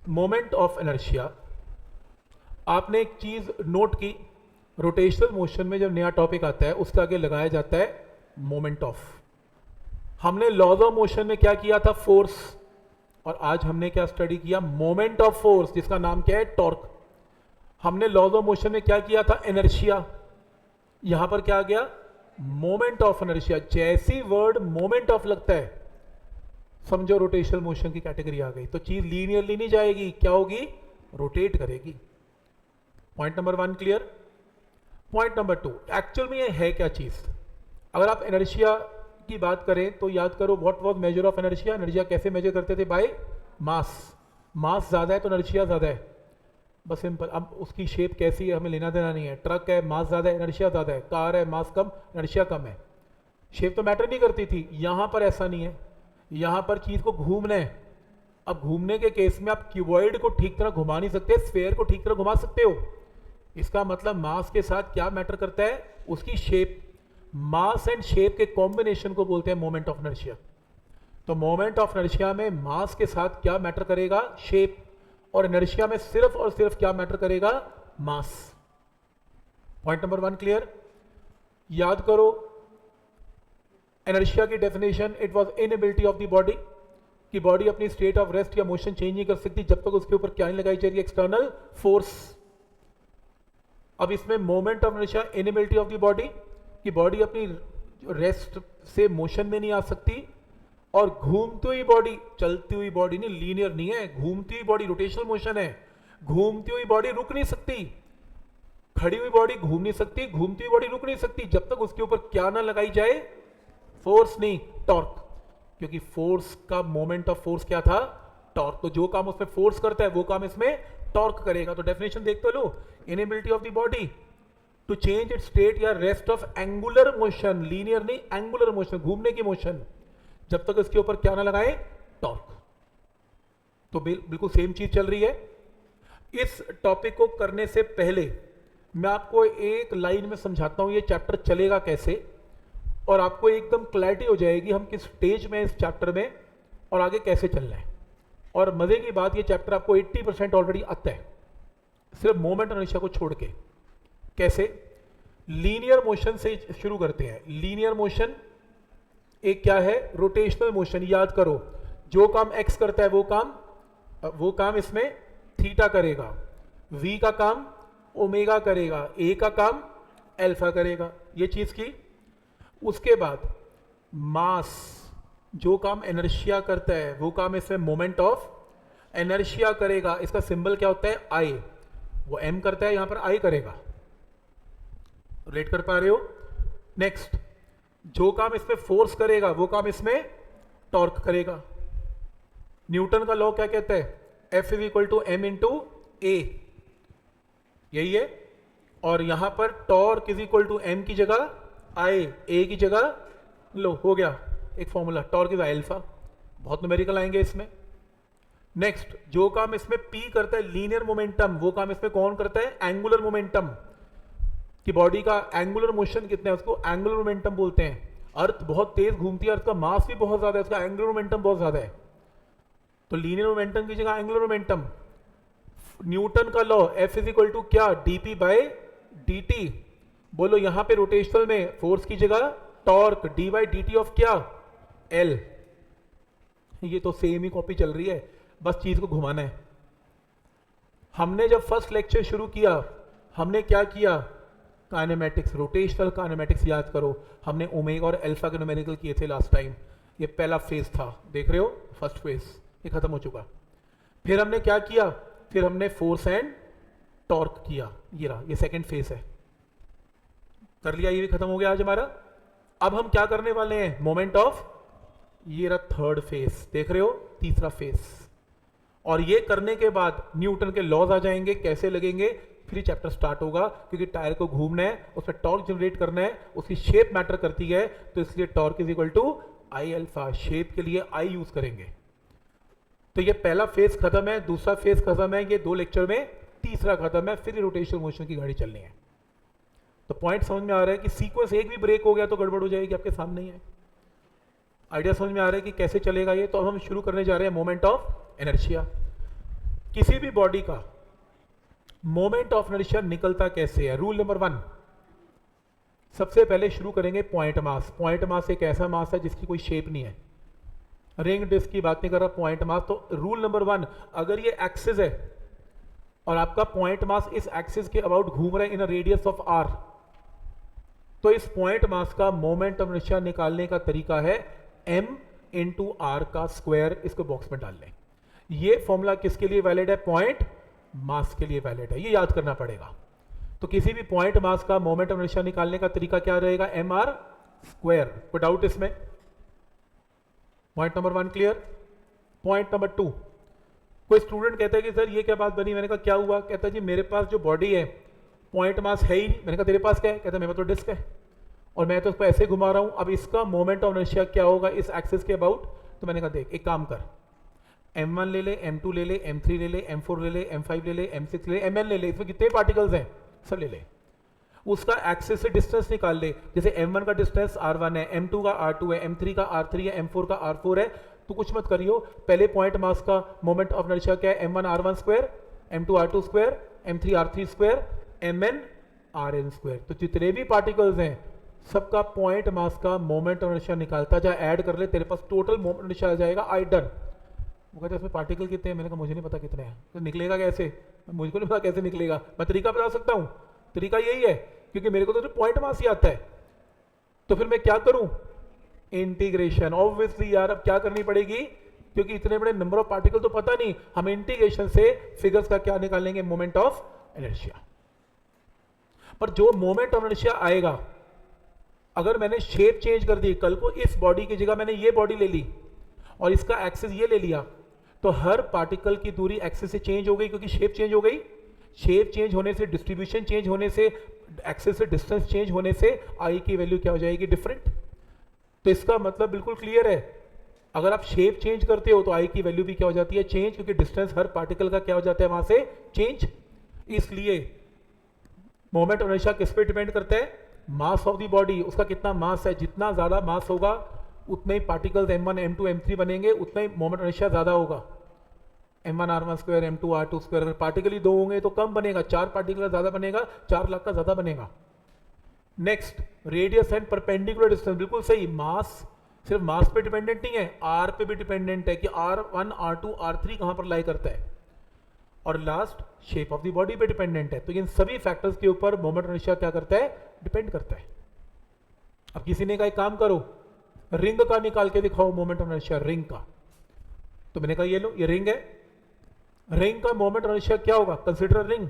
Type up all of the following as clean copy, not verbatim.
Moment of inertia. आपने एक चीज नोट की, रोटेशनल मोशन में जब नया टॉपिक आता है उसके आगे लगाया जाता है मोमेंट ऑफ। हमने लॉज ऑफ मोशन में क्या किया था, फोर्स, और आज हमने क्या स्टडी किया, मोमेंट ऑफ फोर्स, जिसका नाम क्या है, टॉर्क। हमने लॉज ऑफ मोशन में क्या किया था, इनर्शिया। यहां पर क्या आ गया, मोमेंट ऑफ इनर्शिया। जैसी वर्ड मोमेंट ऑफ लगता है समझो रोटेशनल मोशन की कैटेगरी आ गई। तो चीज लीनियरली नहीं जाएगी, क्या होगी, रोटेट करेगी। Point number 1 clear. Point number 2, actual में ये है क्या चीज। अगर आप इनर्शिया की बात करें तो याद करो, what was measure of inertia. Inertia कैसे मेजर करते थे, बाय मास। मास ज्यादा है तो इनर्शिया ज्यादा है, बस सिंपल। अब उसकी शेप कैसी है हमें लेना देना नहीं है। ट्रक है, मास ज्यादा है, इनर्शिया ज्यादा है। कार है, मास कम, इनर्शिया कम है। शेप तो मैटर नहीं करती थी। यहां पर ऐसा नहीं है, यहां पर चीज को घूमना है। अब घूमने के केस में आप क्यूबॉइड को ठीक तरह घुमा नहीं सकते, स्फेयर को ठीक तरह घुमा सकते हो। इसका मतलब मास के साथ क्या मैटर करता है, उसकी शेप। मास एंड शेप के कॉम्बिनेशन को बोलते हैं मोमेंट ऑफ इनर्शिया। तो मोमेंट ऑफ इनर्शिया में मास के साथ क्या मैटर करेगा, शेप, और इनर्शिया में सिर्फ और सिर्फ क्या मैटर करेगा, मास। Point number 1 clear. याद करो इनर्शिया की definition, it was inability of the body, कि बॉडी अपनी स्टेट ऑफ रेस्ट या मोशन चेंज नहीं कर सकती जब तक उसके ऊपर क्या नहीं लगाई जा रही, एक्सटर्नल फोर्स। अब इसमें moment of inertia, inability of the body, कि बॉडी अपनी रेस्ट से मोशन में नहीं आ सकती, और घूमती हुई बॉडी, चलती हुई बॉडी नहीं, लीनियर नहीं है, घूमती हुई बॉडी, रोटेशनल मोशन है। घूमती हुई बॉडी रुक नहीं सकती, खड़ी हुई बॉडी घूम नहीं सकती, घूमती हुई बॉडी रुक नहीं सकती जब तक उसके ऊपर क्या ना लगाई जाए, फोर्स नहीं, टॉर्क। क्योंकि फोर्स का मोमेंट ऑफ फोर्स क्या था, टॉर्क। तो जो काम उसमें फोर्स करता है वो काम इसमें टॉर्क करेगा। तो डेफिनेशन देखते लो, inability of the body to change its state या rest of angular motion, linear नहीं, एंगुलर मोशन, घूमने की मोशन, जब तक इसके ऊपर क्या ना लगाए, टॉर्क। तो बिल्कुल सेम चीज चल रही है। इस टॉपिक को करने से पहले मैं आपको एक लाइन में समझाता हूं ये चैप्टर चलेगा कैसे, और आपको एकदम क्लैरिटी हो जाएगी हम किस स्टेज में इस चैप्टर में और आगे कैसे चलना है। और मजे की बात, ये चैप्टर आपको 80% ऑलरेडी आता है, सिर्फ मोमेंट और इनर्शिया को छोड़ के। कैसे, लीनियर मोशन से शुरू करते हैं। लीनियर मोशन एक क्या है, रोटेशनल मोशन। याद करो, जो काम x करता है वो काम इसमें थीटा करेगा, v का काम ओमेगा करेगा, a का काम अल्फा करेगा, ये चीज की। उसके बाद मास, जो काम इनर्शिया करता है वो काम इसमें मोमेंट ऑफ इनर्शिया करेगा। इसका सिंबल क्या होता है, I। वो m करता है, यहां पर I करेगा। रिलेट कर पा रहे हो। नेक्स्ट, जो काम इसमें फोर्स करेगा वो काम इसमें टॉर्क करेगा। न्यूटन का लॉ क्या कहता है, F is equal to M into A, यही है। और यहां पर torque is equal to M की जगह आई, ए की जगह, लो हो गया एक फॉर्मूला, टॉर्क इज अल्फा। बहुत न्यूमेरिकल आएंगे इसमें। नेक्स्ट, जो काम इसमें P करता है लीनियर मोमेंटम, वो काम इसमें कौन करता है, एंगुलर मोमेंटम, कि बॉडी का एंगुलर मोशन कितना है उसको एंगुलर मोमेंटम बोलते हैं। अर्थ बहुत तेज घूमती है, अर्थ का मास भी बहुत ज्यादा है, उसका एंगुलर मोमेंटम बहुत ज्यादा है। तो लीनियर मोमेंटम की जगह एंगुलर मोमेंटम। न्यूटन का law, F is equal to क्या, dp बाय dt। बोलो यहां पे रोटेशनल में फोर्स की जगह टॉर्क, dy dt ऑफ क्या, L। ये तो सेम ही कॉपी चल रही है, बस चीज को घुमाना है। हमने जब फर्स्ट लेक्चर शुरू किया हमने क्या किया, काइनेमेटिक्स, रोटेशनल काइनेमेटिक्स याद करो। हमने ओमेगा और अल्फा के न्यूमेरिकल किए थे लास्ट टाइम। ये पहला फेज था, देख रहे हो, फर्स्ट फेज, ये खत्म हो चुका। फिर हमने क्या किया, फिर हमने फोर्स एंड टॉर्क किया, ये रहा, ये सेकंड फेज है, कर लिया, ये भी खत्म हो गया आज हमारा। अब हम क्या करने वाले हैं, मोमेंट ऑफ, ये रहा थर्ड फेज, देख रहे हो, तीसरा फेज। और ये करने के बाद न्यूटन के लॉज आ जाएंगे, कैसे लगेंगे, फिर चैप्टर स्टार्ट होगा। क्योंकि टायर को घूमना है, उसमें टॉर्क जनरेट करना है, उसकी शेप मैटर करती है, तो इसलिए torque is equal to I alpha. Shape के लिए आई यूज करेंगे। तो ये पहला फेज खत्म है, दूसरा फेज खत्म है, ये 2 लेक्चर में तीसरा खत्म है, फिर रोटेशनल मोशन की गाड़ी चलनी है। तो पॉइंट समझ में आ रहा है कि सीक्वेंस एक भी ब्रेक हो गया तो गड़बड़ हो जाएगी, आपके सामने ही है। आइडिया समझ में आ रहा है कि कैसे चलेगा ये। तो अब हम शुरू करने जा रहे हैं मोमेंट ऑफ इनर्शिया। किसी भी बॉडी का मोमेंट ऑफ इनर्शिया निकलता कैसे है? रूल नंबर 1, सबसे पहले शुरू करेंगे पॉइंट मास। पॉइंट मास एक ऐसा मास है जिसकी कोई शेप नहीं है, रिंग डिस्क की बात नहीं कर रहा, पॉइंट मास। तो रूल नंबर 1, अगर ये एक्सिस है और आपका पॉइंट मास इस एक्सिस के अबाउट घूम रहा है इन अ रेडियस ऑफ आर, तो इस पॉइंट मास का मोमेंट ऑफ इनर्शिया निकालने का तरीका है m इंटू आर का स्क्वायर। इसको बॉक्स में डाल लें। ये फॉर्मूला किसके लिए वैलिड है? पॉइंट मास के लिए वैलिड है, ये याद करना पड़ेगा। तो किसी भी पॉइंट मास का मोमेंट ऑफ इनर्शिया निकालने का तरीका क्या रहेगा? M R square. कोई डाउट इसमें? Point number 1 clear. Point number 2, कोई स्टूडेंट कहता है कि सर ये क्या बात बनी? मैंने कहा क्या हुआ? कहता है जी मेरे पास जो बॉडी है पॉइंट मास है ही नहीं। मैंने कहा तेरे पास क्या है? कहता है मेरे पास तो डिस्क है और मैं तो उसको ऐसे घुमा रहा हूं। अब इसका मोमेंट ऑफ इनर्शिया क्या होगा इस एक्सिस के अबाउट? तो मैंने कहा देख एक काम कर, m1 ले ले, m2 ले ले, m3 ले ले, m4 ले ले, m5 ले ले, m6 ले ले, mn ले ले, इसमें कितने पार्टिकल्स हैं सब ले ले, उसका एक्सिस से डिस्टेंस निकाल ले। जैसे m1 का डिस्टेंस r1 है, m2 का r2 है, m3 का r3 है, m4 का r4 है। तो कुछ मत करियो, पहले पॉइंट मास का मोमेंट ऑफ इनर्शिया क्या है? m1 r1 square, m2 r2 square, m3 r3 square, mn rn square. तो जितने भी पार्टिकल्स हैं सबका पॉइंट मास का मोमेंट ऑफ इनर्शिया निकालता जा, ऐड कर ले, तेरे पास टोटल मोमेंट ऑफ इनर्शिया आ जाएगा। I done. वो कहते हैं इसमें पार्टिकल कितने हैं? मैंने कहा मुझे नहीं पता कितने हैं। तो निकलेगा कैसे? मुझको नहीं पता कैसे निकलेगा, मैं तरीका बता सकता हूँ। तरीका यही है, क्योंकि मेरे को तो पॉइंट मास ही आता है। तो फिर मैं क्या करूं? इंटीग्रेशन। ऑब्वियसली यार अब क्या करनी पड़ेगी, क्योंकि इतने बड़े नंबर ऑफ पार्टिकल तो पता नहीं, हम इंटीग्रेशन से फिगर्स का क्या निकालेंगे? Moment of inertia. पर जो मोमेंट ऑफ इनर्शिया आएगा, अगर मैंने शेप चेंज कर दी, कल को इस बॉडी की जगह मैंने ये बॉडी ले ली और इसका एक्सिस ये ले लिया, तो हर पार्टिकल की दूरी एक्सिस से चेंज हो गई, क्योंकि शेप चेंज हो गई। शेप चेंज होने से, डिस्ट्रीब्यूशन चेंज होने से, एक्सिस से डिस्टेंस चेंज होने से आई की वैल्यू क्या हो जाएगी? डिफरेंट। तो इसका मतलब बिल्कुल क्लियर है, अगर आप शेप चेंज करते हो तो आई की वैल्यू भी क्या हो जाती है? चेंज, क्योंकि डिस्टेंस हर पार्टिकल का क्या हो जाता है वहां से? चेंज। इसलिए मोमेंट ऑफ इनर्शिया किस पे डिपेंड करता है? मास ऑफ द बॉडी, उसका कितना मास है। जितना ज्यादा मास होगा उतने ही पार्टिकल्स m1 m2 m3 बनेंगे, उतना ही मोमेंट ऑफ इनर्शिया ज्यादा होगा। m1 r1 square, m2 r2 square. अगर पार्टिकल ही 2 होंगे तो कम बनेगा, 4 पार्टिकल ज्यादा बनेगा, 4 लाख का ज्यादा बनेगा। Next, radius and perpendicular distance. बिल्कुल सही, मास सिर्फ मास पे डिपेंडेंट नहीं है, आर पे भी डिपेंडेंट है कि r1 r2 r3 कहां पर लाई करता है। और last, shape of the body पे डिपेंडेंट है। तो इन सभी फैक्टर्स के ऊपर मोमेंट ऑफ इनर्शिया क्या करता है? डिपेंड करता है। अब किसी ने कहा एक काम करो, रिंग का निकाल के दिखाओ मोमेंट ऑफ इनर्शिया, रिंग का। तो मैंने कहा ये लो, ये रिंग है, रिंग का मोमेंट ऑफ इनर्शिया क्या होगा? Consider ring.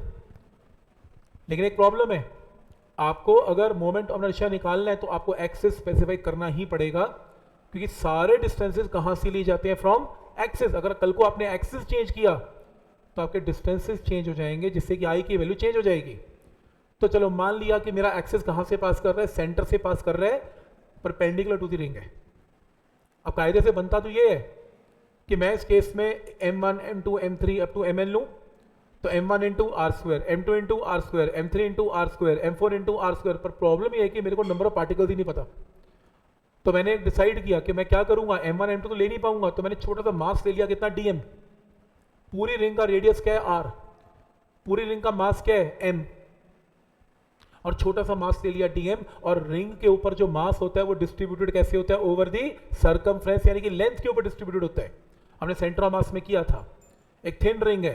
लेकिन एक प्रॉब्लम है, आपको अगर मोमेंट ऑफ इनर्शिया निकालना है तो आपको एक्सिस स्पेसिफाई करना ही पड़ेगा, क्योंकि सारे डिस्टेंसेस कहां से लिए जाते हैं? From axis. अगर कल को आपने एक्सिस चेंज किया तो आपके डिस्टेंसेस चेंज हो जाएंगे, जिससे कि आई की वैल्यू चेंज हो जाएगी। तो चलो मान लिया कि मेरा एक्सिस कहां से पास कर रहा है? सेंटर से पास कर रहा है, परपेंडिकुलर टू द रिंग है। अब कायदे से बनता तो ये है कि मैं इस केस में m1 m2 m3 up to mn लूं, तो m1 into R square, m2 into R square, m3 into R square, m4 into R square. पर प्रॉब्लम ये है कि मेरे को नंबर ऑफ पार्टिकल्स ही नहीं पता। तो मैंने डिसाइड किया कि मैं क्या करूंगा, m1 m2 तो ले नहीं पाऊंगा, तो मैंने छोटा सा मास ले लिया, कितना? dm। पूरी रिंग का रेडियस क्या है? r। पूरी रिंग का मास क्या है? m। और छोटा सा मास ले लिया dm। और रिंग के ऊपर जो मास होता है वो डिस्ट्रीब्यूटेड कैसे होता है? ओवर दी सर्कमफ्रेंस, यानी कि लेंथ के ऊपर डिस्ट्रीब्यूटेड होता है। हमने सेंटर ऑफ मास में किया था। एक थिन रिंग है,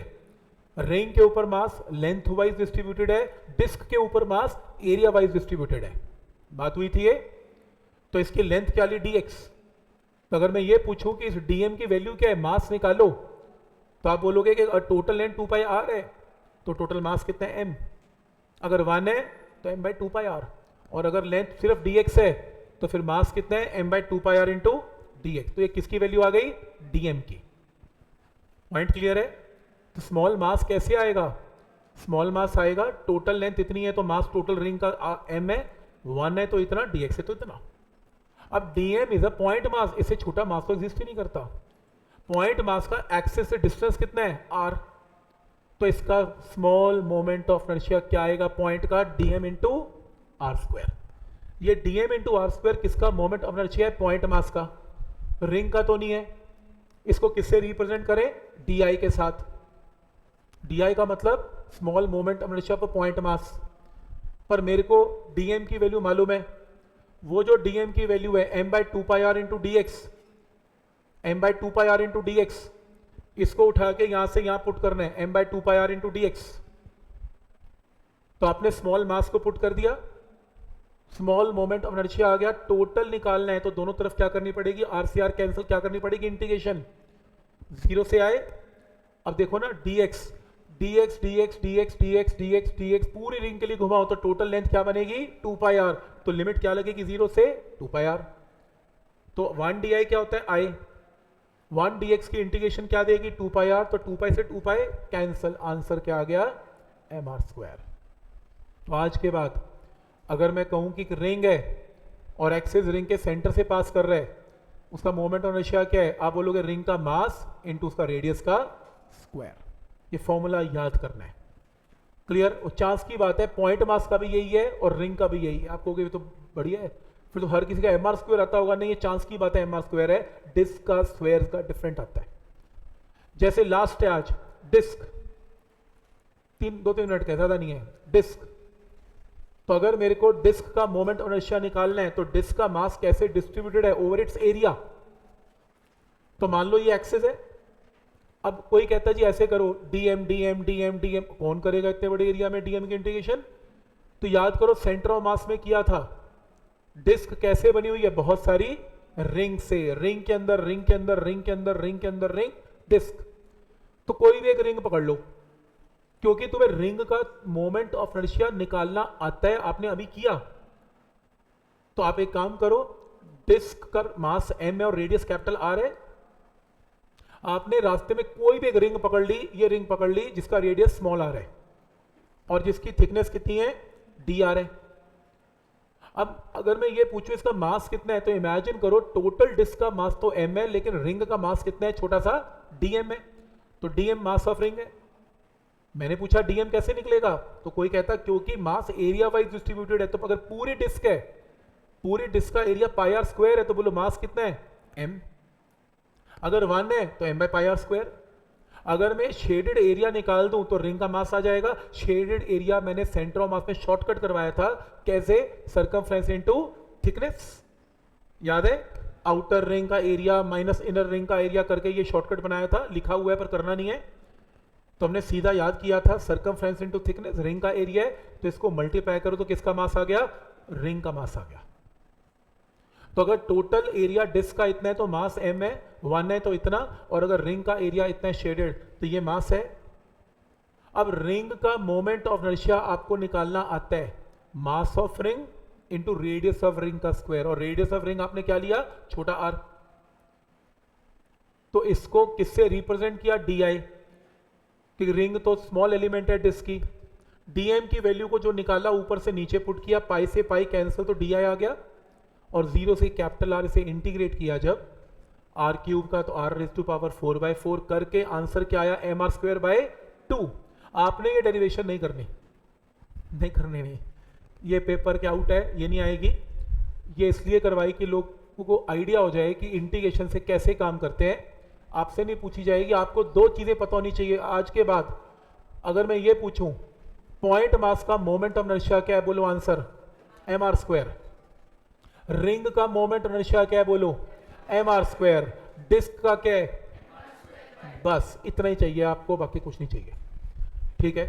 रिंग के ऊपर मास लेंथ वाइज डिस्ट्रीब्यूटेड है, डिस्क के ऊपर मास एरिया वाइज डिस्ट्रीब्यूटेड है। बात हुई थी ये। तो इसकी लेंथ क्या ली? dx। तो अगर मैं ये पूछूं कि इस dm की वैल्यू क्या है, मास निकालो, तो आप बोलोगे कि टोटल लेंथ 2 पाई r है, तो टोटल मास कितना है? m। अगर 1 है तो m बाई 2 पाई r, और अगर लेंथ सिर्फ dx है तो फिर मास कितना है? m by 2 pi r into dx। तो ये किसकी वैल्यू आ गई? dm की। पॉइंट क्लियर है? तो स्मॉल मास कैसे आएगा? स्मॉल मास आएगा, टोटल लेंथ इतनी है तो मास टोटल रिंग का m है, 1 है तो इतना, dx है तो इतना। अब dm is a point mass, इससे छोटा मास तो एग्जिस्ट ही नहीं करता। पॉइंट मास का एक्सिस से डिस्टेंस कितना है? r। तो इसका स्मॉल मोमेंट ऑफ इनर्शिया क्या आएगा? पॉइंट का dm इंटू आर स्क्वायर। ये dm इंटू आर स्क्वायर किसका मोमेंट ऑफ इनर्शिया है? पॉइंट मास का, रिंग का तो नहीं है। इसको किससे रिप्रेजेंट करें? di के साथ। डी का मतलब स्मॉल मोमेंट ऑफ इनर्शिया पर पॉइंट मास, पर मेरे को dm की वैल्यू मालूम है, वो जो dm की वैल्यू है m by two pi R into D X, M by two pi R into D X, इसको उठा के यहां से यहां पुट करना है m by two pi R into D X. तो आपने स्मॉल मास को पुट कर दिया, स्मॉल मोमेंट ऑफ इनर्शिया आ गया, टोटल निकालना है तो दोनों तरफ क्या करनी पड़ेगी, आरसीआर कैंसिल, क्या करनी पड़ेगी, इंटीग्रेशन, जीरो से आए। अब देखो ना dx dx dx dx dx dx dx पूरी रिंग के लिए घुमाओ तो टोटल लेंथ क्या बनेगी 2 पाई आर, तो लिमिट क्या लगेगी 0 से 2 पाई आर। तो 1 डी क्या होता है आई, 1 dx की इंटीग्रेशन क्या देगी 2 पाई आर, तो 2 पाई से 2 पाई कैंसिल, आंसर क्या आ गया mr स्क्वायर। तो आज के बाद अगर मैं कहूं कि रिंग है और एक्सिस रिंग के सेंटर से पास कर रहा है, उसका मोमेंट ऑफ इनर्शिया क्या है, आप बोलोगे रिंग का मास इनटू उसका रेडियस का स्क्वायर। ये फॉर्मूला याद करना है, क्लियर। और चांस की बात है, पॉइंट मास का भी यही है और रिंग का भी यही है। आप कहोगे तो बढ़िया है, फिर तो हर किसी का mr स्क्वायर आता होगा, नहीं ये चांस की बात है, mr स्क्वायर है, डिस्क का स्क्वायर का डिफरेंट आता है। जैसे लास्ट है आज डिस्क, 2-3 मिनट का, ज्यादा नहीं है, डिस्क। तो अगर मेरे को डिस्क का मोमेंट ऑफ इनर्शिया निकालना है तो डिस्क का मास कैसे डिस्ट्रीब्यूटेड है ओवर इट्स एरिया। तो मान लो ये एक्सिस है, अब कोई कहता है जी ऐसे करो dm dm dm dm, कौन करेगा इतने बड़े एरिया में dm की इंटीग्रेशन। तो याद करो सेंटर ऑफ मास में किया था, डिस्क कैसे बनी हुई है, बहुत सारी रिंग से, रिंग के अंदर रिंग के अंदर रिंग के अंदर रिंग के अंदर रिंग, डिस्क। तो कोई भी एक रिंग पकड़ लो, क्योंकि तुम्हें रिंग का मोमेंट ऑफ इनर्शिया निकालना आता है, आपने अभी किया। तो आप एक काम करो, डिस्क का मास m है और रेडियस कैपिटल R है, आपने रास्ते में कोई भी एक रिंग पकड़ ली, ये रिंग पकड़ ली जिसका रेडियस स्मॉल r है और जिसकी थिकनेस कितनी है dr है। अब अगर मैं ये पूछूं इसका मास कितना है, तो इमेजिन करो टोटल डिस्क का मास तो m है, लेकिन रिंग का मास कितना है, छोटा सा dm है। तो dm मास ऑफ रिंग है। मैंने पूछा dm कैसे निकलेगा, तो कोई कहता क्योंकि मास एरिया वाइज डिस्ट्रीब्यूटेड है। तो अगर पूरी डिस्क है, पूरी डिस्क का एरिया पाई आर स्क्वायर है, तो बोलो मास कितना है m। अगर 1 है तो m by pi R square. अगर मैं शेडेड एरिया निकाल दूं तो रिंग का मास आ जाएगा। शेडेड एरिया मैंने सेंटर ऑफ मास में शॉर्टकट करवाया था, कैसे, सरकमफ्रेंस इनटू थिकनेस, याद है, आउटर रिंग का एरिया माइनस इनर रिंग का एरिया करके ये शॉर्टकट बनाया था, लिखा हुआ है पर करना नहीं है। तो हमने सीधा याद किया था सरकमफ्रेंस इनटू थिकनेस, रिंग का एरिया है तो इसको मल्टीप्लाई करो तो किसका मास आ गया, रिंग का मास आ गया। तो अगर टोटल एरिया डिस्क का इतना है तो मास m है, 1 है तो इतना, और अगर रिंग का एरिया इतना है शेडेड तो ये मास है। अब रिंग का मोमेंट ऑफ इनर्शिया आपको निकालना आता है, mass of ring into radius of ring का स्क्वायर, और रेडियस ऑफ रिंग आपने क्या लिया, छोटा r। तो इसको किससे रिप्रेजेंट किया, di, कि रिंग तो स्मॉल एलिमेंट है डिस्क की। dm की वैल्यू को जो निकाला ऊपर से नीचे पुट किया, पाई से पाई कैंसिल तो di आ गया, और 0 से कैपिटल R से इंटीग्रेट किया जब r क्यूब का तो r रेज़ टू पावर 4/4 करके आंसर क्या आया, mr स्क्वायर बाय 2। आपने ये डेरिवेशन नहीं करनी, नहीं, ये पेपर के आउट है, ये नहीं आएगी। ये इसलिए करवाई कि लोगों को आइडिया हो जाए कि इंटीग्रेशन से कैसे काम करते हैं। आपसे नहीं पूछी जाएगी, आपको 2 चीजें पता होनी चाहिए आज के बाद। अगर मैं ये पूछूं पॉइंट मास का मोमेंट ऑफ इनर्शिया क्या है, बोलो आंसर mr स्क्वायर। रिंग का मोमेंट ऑफ इनर्शिया क्या है, बोलो mr स्क्वायर। डिस्क का क्या है, बस इतना ही चाहिए आपको, बाकी कुछ नहीं चाहिए, ठीक है।